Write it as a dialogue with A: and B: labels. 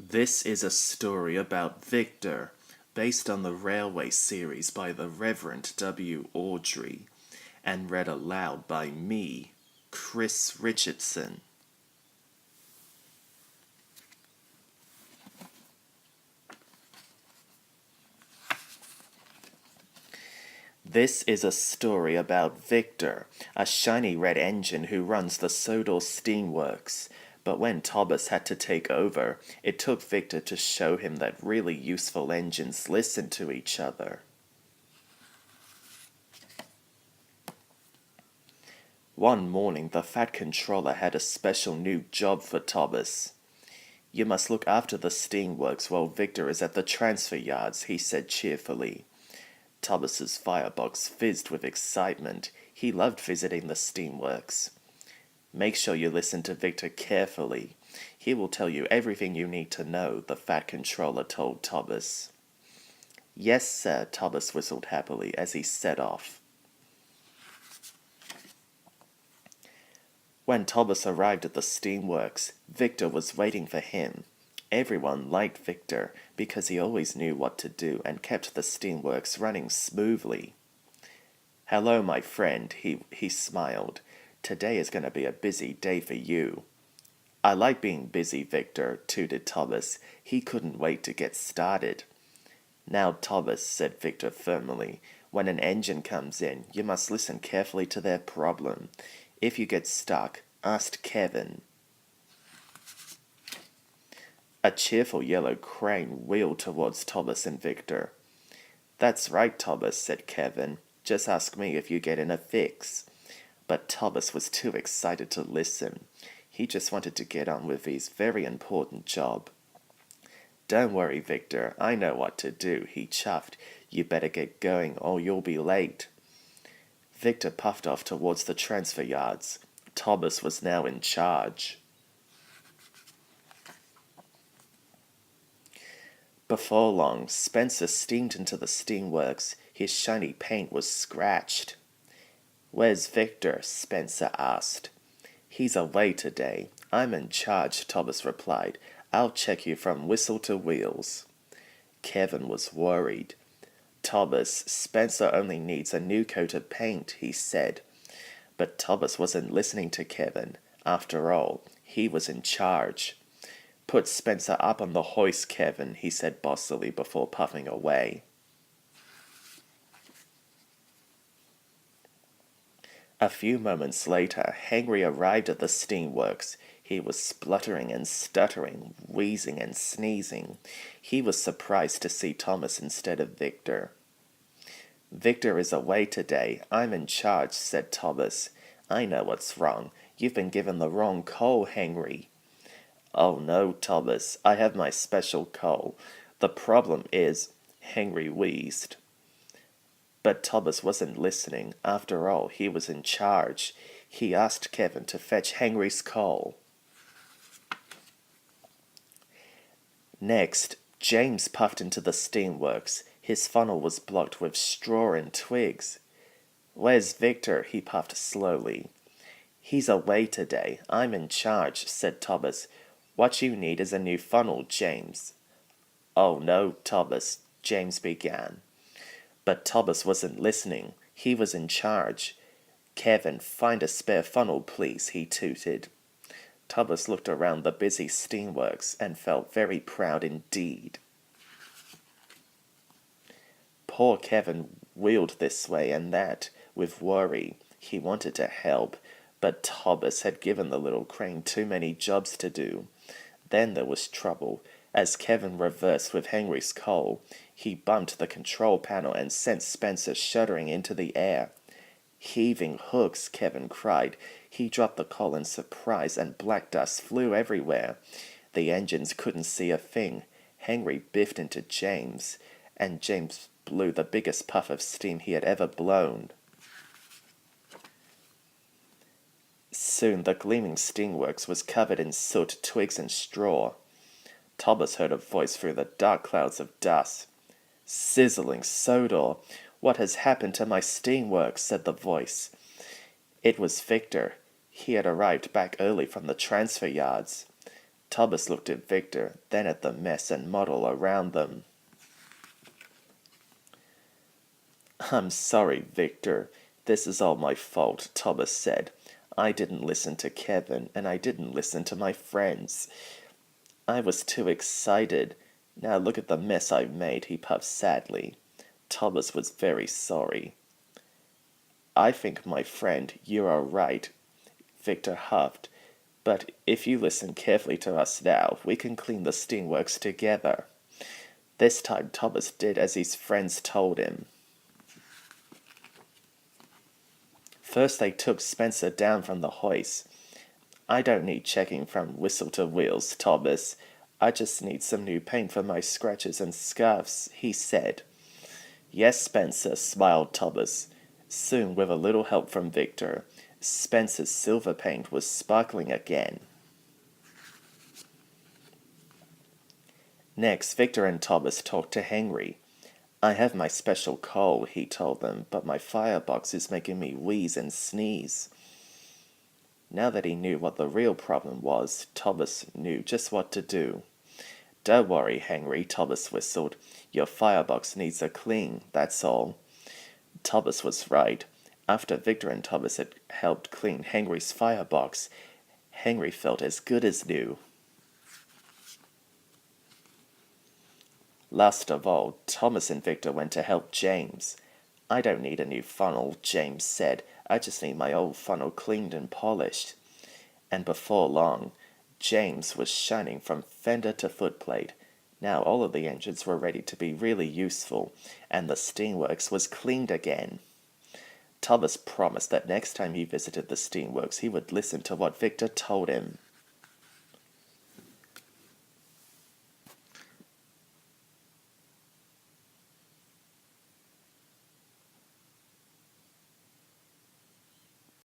A: This is a story about Victor, based on the Railway series by the Reverend W. Awdry, and read aloud by me, Chris Richardson. This is a story about Victor, a shiny red engine who runs the Sodor Steamworks. But when Thomas had to take over, it took Victor to show him that really useful engines listen to each other. One morning, the Fat Controller had a special new job for Thomas. "You must look after the steamworks while Victor is at the transfer yards," he said cheerfully. Thomas's firebox fizzed with excitement. He loved visiting the steamworks. "Make sure you listen to Victor carefully. He will tell you everything you need to know," the Fat Controller told Thomas. "Yes, sir," Thomas whistled happily as he set off. When Thomas arrived at the steamworks, Victor was waiting for him. Everyone liked Victor because he always knew what to do and kept the steamworks running smoothly. "Hello, my friend," he smiled. "Today is going to be a busy day for you." "I like being busy, Victor," tooted Thomas. He couldn't wait to get started. "Now, Thomas," said Victor firmly, "when an engine comes in, you must listen carefully to their problem. If you get stuck, ask Kevin." A cheerful yellow crane wheeled towards Thomas and Victor. "That's right, Thomas," said Kevin. "Just ask me if you get in a fix." But Thomas was too excited to listen. He just wanted to get on with his very important job. "Don't worry, Victor. I know what to do," he chuffed. "You better get going or you'll be late." Victor puffed off towards the transfer yards. Thomas was now in charge. Before long, Spencer steamed into the steamworks. His shiny paint was scratched. "Where's Victor?" Spencer asked. "He's away today. I'm in charge," Thomas replied. "I'll check you from whistle to wheels." Kevin was worried. "Thomas, Spencer only needs a new coat of paint," he said. But Thomas wasn't listening to Kevin. After all, he was in charge. "Put Spencer up on the hoist, Kevin," he said bossily before puffing away. A few moments later, Henry arrived at the steamworks. He was spluttering and stuttering, wheezing and sneezing. He was surprised to see Thomas instead of Victor. "Victor is away today. I'm in charge," said Thomas. "I know what's wrong. You've been given the wrong coal, Henry." "Oh no, Thomas, I have my special coal. The problem is," Henry wheezed. But Thomas wasn't listening. After all, he was in charge. He asked Kevin to fetch Henry's coal. Next, James puffed into the steamworks. His funnel was blocked with straw and twigs. "Where's Victor?" he puffed slowly. "He's away today. I'm in charge," said Thomas. "What you need is a new funnel, James." "Oh no, Thomas," James began. But Thomas wasn't listening. He was in charge. "Kevin, find a spare funnel, please," he tooted. Thomas looked around the busy steamworks and felt very proud indeed. Poor Kevin wheeled this way and that with worry. He wanted to help, but Thomas had given the little crane too many jobs to do. Then there was trouble. As Kevin reversed with Henry's coal, he bumped the control panel and sent Spencer shuddering into the air. "Heaving hooks," Kevin cried. He dropped the coal in surprise and black dust flew everywhere. The engines couldn't see a thing. Henry biffed into James, and James blew the biggest puff of steam he had ever blown. Soon the gleaming steamworks was covered in soot, twigs, and straw. Thomas heard a voice through the dark clouds of dust. "Sizzling Sodor! What has happened to my steamworks?" said the voice. It was Victor. He had arrived back early from the transfer yards. Thomas looked at Victor, then at the mess and muddle around them. I'm sorry, Victor. This is all my fault, Thomas said. I didn't listen to Kevin, and I didn't listen to my friends. I was too excited. Now look at the mess I've made, he puffed sadly. Thomas was very sorry. I think, my friend, you are right, Victor huffed. But if you listen carefully to us now, we can clean the steamworks together. This time Thomas did as his friends told him. First they took Spencer down from the hoist. I don't need checking from whistle to wheels, Thomas. I just need some new paint for my scratches and scuffs, he said. Yes, Spencer, smiled Thomas. Soon, with a little help from Victor, Spencer's silver paint was sparkling again. Next, Victor and Thomas talked to Henry. I have my special coal, he told them, but my firebox is making me wheeze and sneeze. Now that he knew what the real problem was, Thomas knew just what to do. Don't worry, Henry, Thomas whistled. Your firebox needs a clean, that's all. Thomas was right. After Victor and Thomas had helped clean Henry's firebox, Henry felt as good as new. Last of all, Thomas and Victor went to help James. I don't need a new funnel, James said. I just need my old funnel cleaned and polished. And before long, James was shining from fender to footplate. Now all of the engines were ready to be really useful, and the steamworks was cleaned again. Thomas promised that next time he visited the steamworks he would listen to what Victor told him.